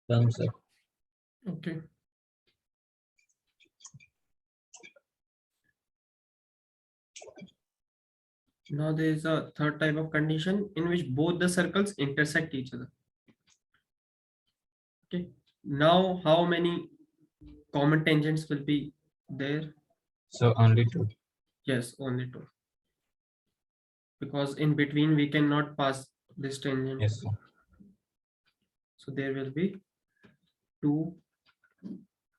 [SPEAKER 2] Done, sir.
[SPEAKER 1] Okay. Now there is a third type of condition in which both the circles intersect each other. Okay. Now how many common tangents will be there?
[SPEAKER 2] So only 2.
[SPEAKER 1] Yes, only 2. Because in between we cannot pass this tangent.
[SPEAKER 2] Yes, sir.
[SPEAKER 1] So there will be two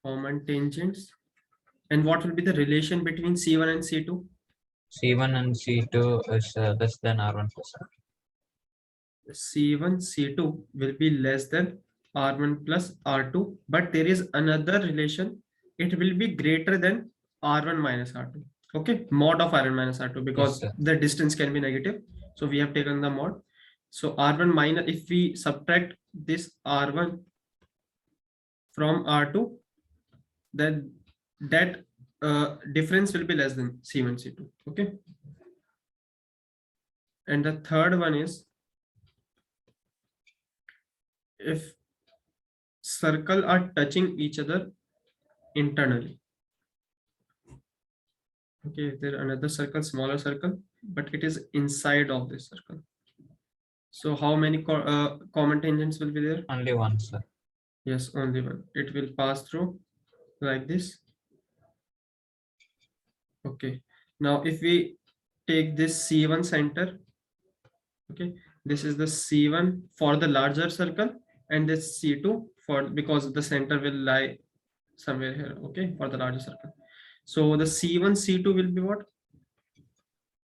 [SPEAKER 1] common tangents. And what will be the relation between C1 and C2?
[SPEAKER 2] C1 and C2 is less than R1 plus R.
[SPEAKER 1] C1, C2 will be less than R1 plus R2, but there is another relation. It will be greater than R1 minus R2. Okay, mod of R1 minus R2, because
[SPEAKER 2] sir.
[SPEAKER 1] the distance can be negative. So we have taken the mod. So R1 minus, if we subtract this R1 from R2, then that difference will be less than C1, C2. Okay. And the third one is, if circle are touching each other internally. Okay, there another circle, smaller circle, but it is inside of this circle. So how many common tangents will be there?
[SPEAKER 2] Only one, sir.
[SPEAKER 1] Yes, only one. It will pass through like this. Okay, now if we take this C1 center, okay, this is the C1 for the larger circle, and this C2 for, because the center will lie somewhere here, okay, for the larger circle. So the C1, C2 will be what?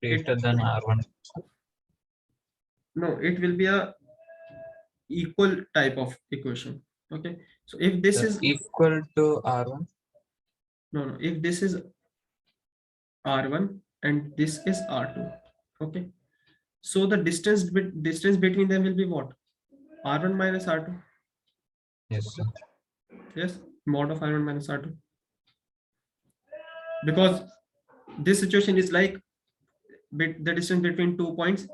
[SPEAKER 2] Greater than R1.
[SPEAKER 1] No, it will be a equal type of equation. Okay, so if this
[SPEAKER 2] Sir,
[SPEAKER 1] is
[SPEAKER 2] equal to R1.
[SPEAKER 1] no, if this is R1 and this is R2, okay, so the distance between them will be what? R1 minus R2.
[SPEAKER 2] Yes, sir.
[SPEAKER 1] Yes, mod of R1 minus R2, because this situation is like the distance between 2 points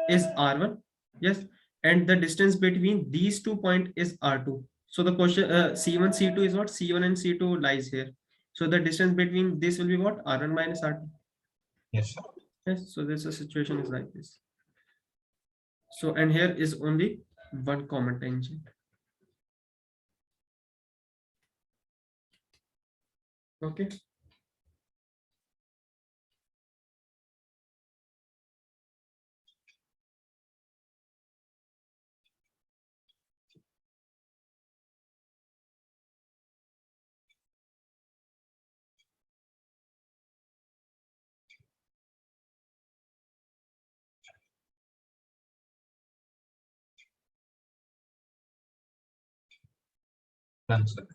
[SPEAKER 1] is R1. Yes, and the distance between these 2 points is R2. So the question C1, C2 is what? C1 and C2 lies here. So the distance between this will be what? R1 minus R2.
[SPEAKER 2] Yes, sir.
[SPEAKER 1] Yes, so this situation is like this. So, and here is only one common tangent. Okay.
[SPEAKER 2] Done, sir.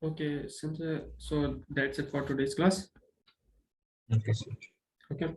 [SPEAKER 1] Okay, since so that's it for today's class.
[SPEAKER 2] Okay, sir.
[SPEAKER 1] Okay.